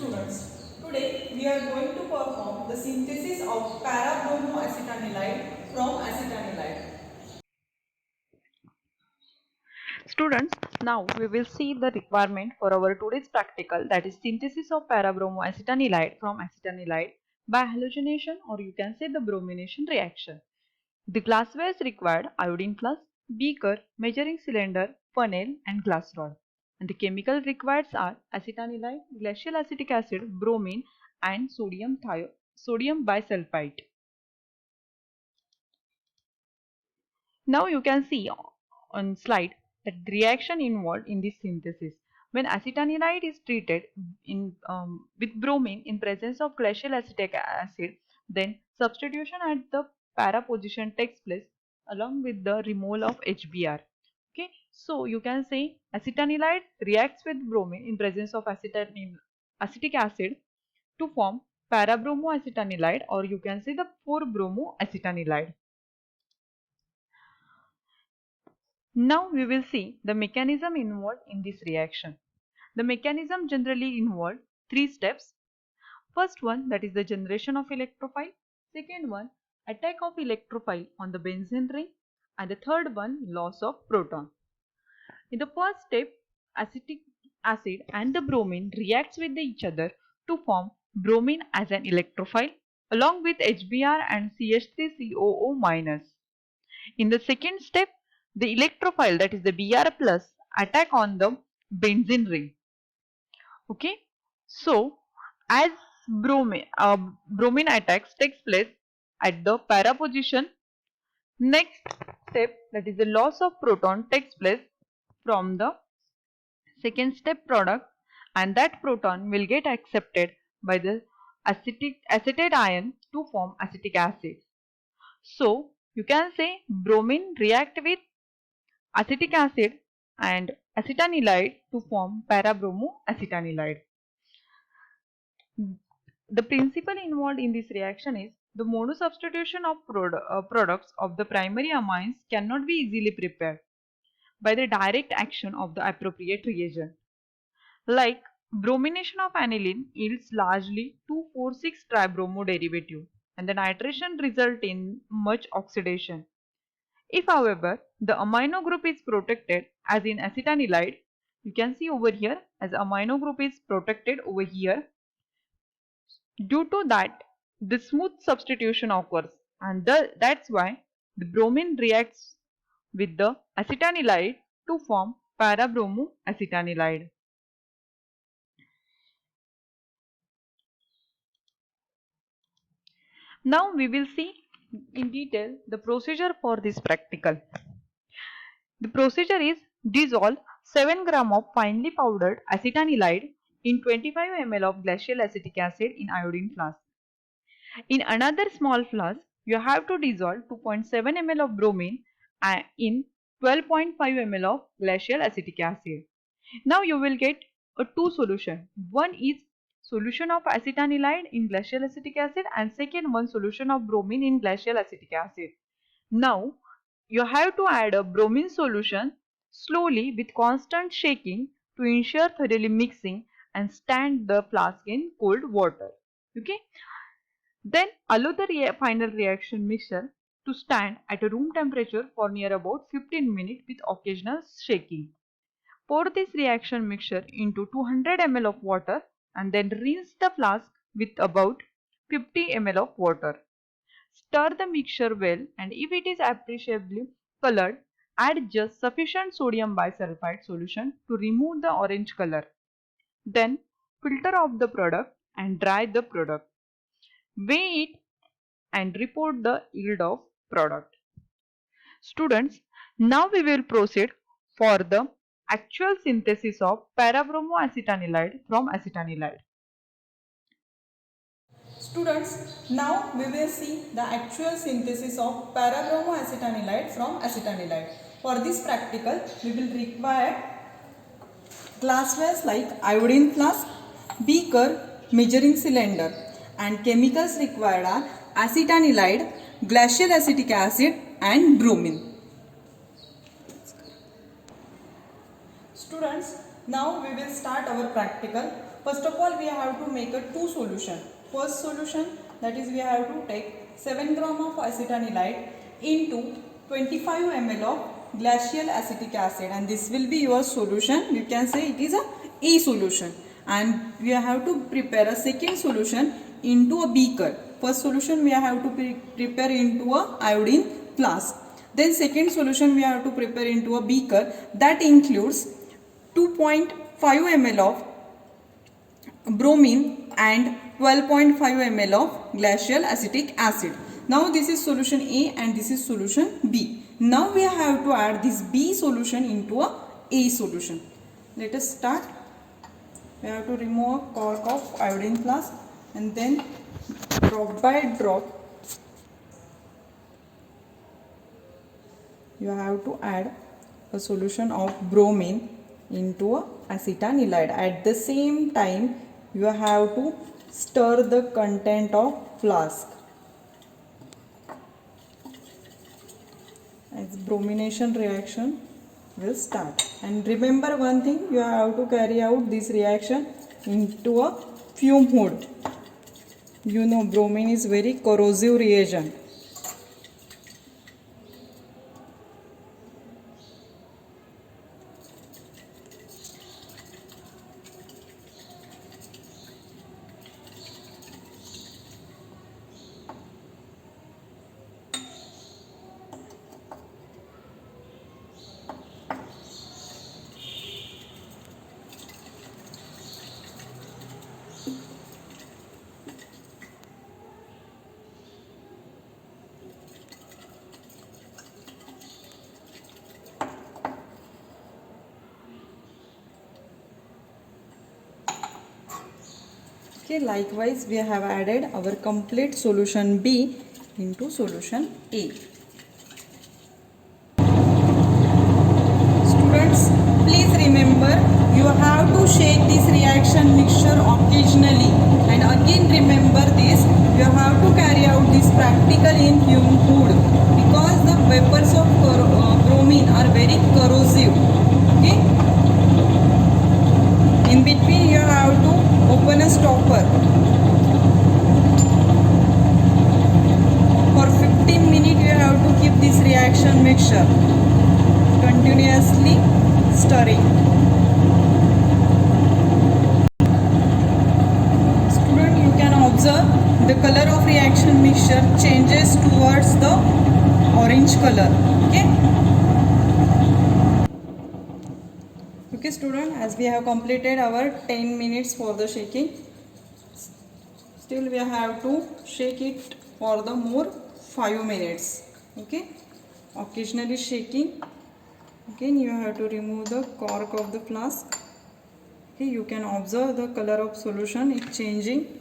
students. Today we are going to perform the synthesis of para-bromoacetanilide from acetanilide. Students, now we will see the requirement for our today's practical, that is synthesis of para-bromoacetanilide from acetanilide by halogenation, or you can say the bromination reaction. The glassware is required: iodine flask, beaker, measuring cylinder, funnel and glass rod. And the chemical required are acetanilide, glacial acetic acid, bromine and sodium bisulfite. Now you can see on slide that the reaction involved in this synthesis. When acetanilide is treated with bromine in presence of glacial acetic acid, then substitution at the para position takes place along with the removal of HBr. Okay, so you can say acetanilide reacts with bromine in presence of acetic acid to form para-bromoacetanilide, or you can say the 4-bromoacetanilide. Now we will see the mechanism involved in this reaction. The mechanism generally involves three steps. First one, that is the generation of electrophile. Second one, attack of electrophile on the benzene ring. And the third one, loss of proton. In the first step, acetic acid and the bromine reacts with each other to form bromine as an electrophile along with HBr and CH3COO-. In the second step, the electrophile, that is the Br plus, attack on the benzene ring. Okay, so as bromine attacks takes place at the para position, next step, that is the loss of proton, takes place from the second step product, and that proton will get accepted by the acetate ion to form acetic acid. So you can say bromine react with acetic acid and acetanilide to form para-bromoacetanilide. The principle involved in this reaction is the monosubstitution of products of the primary amines cannot be easily prepared by the direct action of the appropriate reagent. Like bromination of aniline yields largely 2,4,6-tribromo derivative, and the nitration result in much oxidation. If however the amino group is protected, as in acetanilide, you can see over here as amino group is protected over here, due to that the smooth substitution occurs, and that's why the bromine reacts with the acetanilide to form para-bromoacetanilide. Now we will see in detail the procedure for this practical. The procedure is: dissolve 7 gram of finely powdered acetanilide in 25 ml of glacial acetic acid in iodine flask. In another small flask, you have to dissolve 2.7 ml of bromine in 12.5 ml of glacial acetic acid. Now you will get a two solution. One is solution of acetanilide in glacial acetic acid, and second one solution of bromine in glacial acetic acid. Now you have to add a bromine solution slowly with constant shaking to ensure thoroughly mixing, and stand the flask in cold water. Okay. Then allow the final reaction mixture to stand at a room temperature for near about 15 minutes with occasional shaking. Pour this reaction mixture into 200 ml of water and then rinse the flask with about 50 ml of water. Stir the mixture well, and if it is appreciably colored, add just sufficient sodium bisulfite solution to remove the orange color. Then filter off the product and dry the product. Weigh it and report the yield of product. Students, now we will proceed for the actual synthesis of para-bromoacetanilide from acetanilide. Students, now we will see the actual synthesis of para-bromoacetanilide from acetanilide. For this practical, we will require glasswares like iodine flask, beaker, measuring cylinder, and chemicals required are acetanilide, glacial acetic acid and bromine. Students, now we will start our practical. First of all, we have to make a two solution. First solution, that is we have to take 7 gram of acetanilide into 25 ml of glacial acetic acid, and this will be your solution. You can say it is a solution. And we have to prepare a second solution into a beaker. First solution we have to prepare into a iodine flask. Then second solution we have to prepare into a beaker, that includes 2.5 ml of bromine and 12.5 ml of glacial acetic acid. Now this is solution A and this is solution B. Now we have to add this B solution into a solution. Let us start. We have to remove a cork of iodine flask and then drop by drop you have to add a solution of bromine into a acetanilide. At the same time you have to stir the content of flask as bromination reaction will start. And remember one thing, you have to carry out this reaction into a fume hood. You know bromine is very corrosive reagent. Okay, likewise we have added our complete solution B into solution A. Students, please remember you have to shake this reaction mixture occasionally, and again remember this, you have to carry out this practical in fume hood because the vapors of bromine are very corrosive. Okay, in between you have to open a stopper. For 15 minutes you have to keep this reaction mixture continuously stirring. Student, you can observe the color of reaction mixture changes towards the orange color. Okay student, as we have completed our 10 minutes for the shaking, still we have to shake it for the more 5 minutes. Okay, occasionally shaking. Again you have to remove the cork of the flask. Okay, you can observe the color of solution is changing.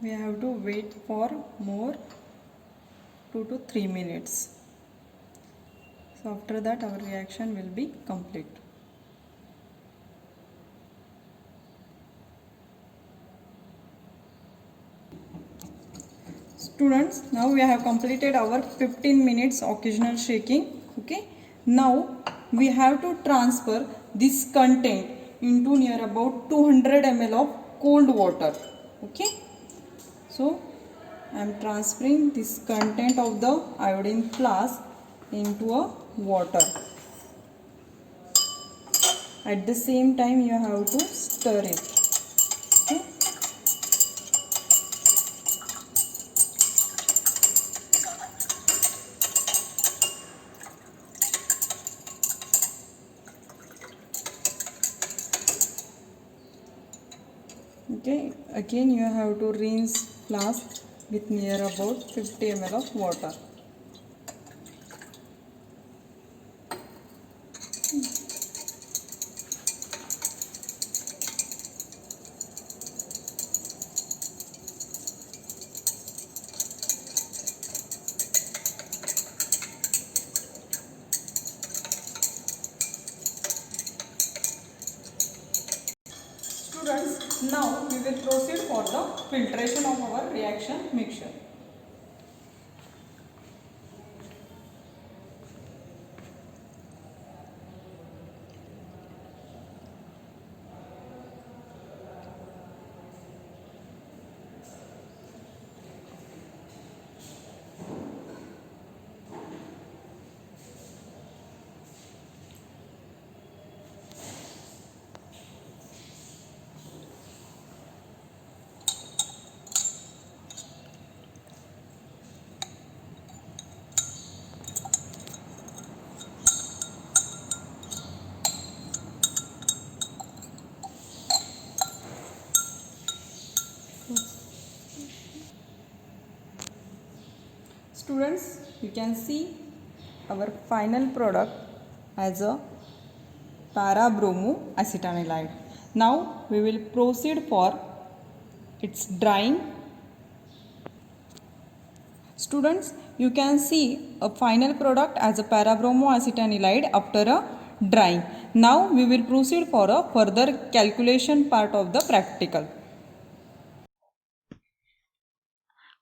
We have to wait for more 2 to 3 minutes. So after that our reaction will be complete. Students, now we have completed our 15 minutes occasional shaking. Okay, now we have to transfer this content into near about 200 ml of cold water. Okay, so I am transferring this content of the iodine flask into a water. At the same time you have to stir it. Okay. Okay, again you have to rinse flask with near about 50 ml of water. Now we will proceed for the filtration of our reaction mixture. Students, you can see our final product as a para-bromo-acetanilide. Now we will proceed for its drying. Students, you can see a final product as a para-bromo-acetanilide after a drying. Now we will proceed for a further calculation part of the practical.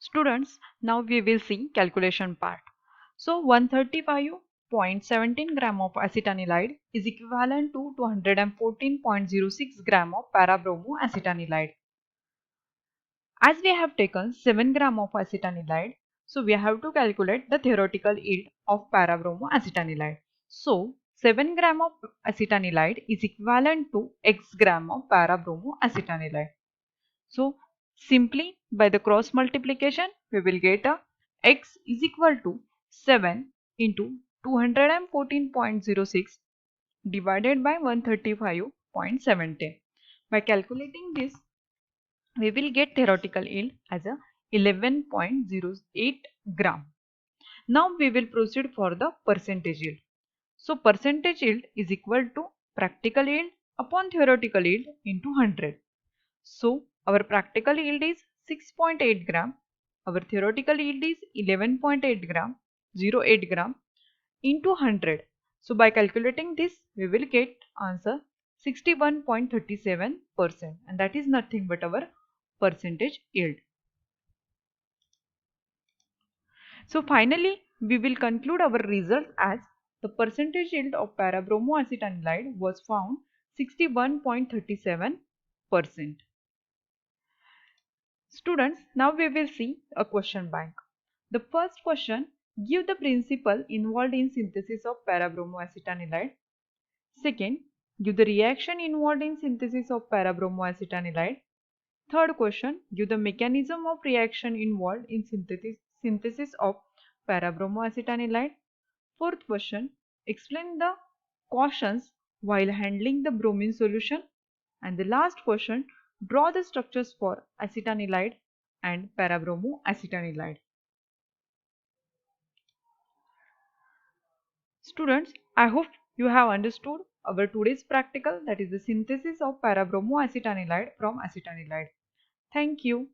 Students, now we will see calculation part. So 135.17 gram of acetanilide is equivalent to 214.06 gram of para-bromo-acetanilide. As we have taken 7 gram of acetanilide, so we have to calculate the theoretical yield of para-bromo-acetanilide. So 7 gram of acetanilide is equivalent to x gram of para-bromo-acetanilide. So simply by the cross multiplication we will get a x is equal to 7 into 214.06 divided by 135.17. By calculating this we will get theoretical yield as a 11.08 gram. Now we will proceed for the percentage yield. So percentage yield is equal to practical yield upon theoretical yield into 100. So our practical yield is 6.8 gram, our theoretical yield is 11.8 gram, 08 gram into 100. So by calculating this, we will get answer 61.37%, and that is nothing but our percentage yield. So finally, we will conclude our result as the percentage yield of para-bromoacetanilide was found 61.37%. Students, now we will see a question bank. The first question, give the principle involved in synthesis of para-bromoacetanilide. Second, give the reaction involved in synthesis of para-bromoacetanilide. Third question, give the mechanism of reaction involved in synthesis of para-bromoacetanilide. Fourth question, explain the cautions while handling the bromine solution. And the last question, draw the structures for acetanilide and para-bromoacetanilide. Students, I hope you have understood our today's practical, that is the synthesis of para-bromoacetanilide from acetanilide. Thank you.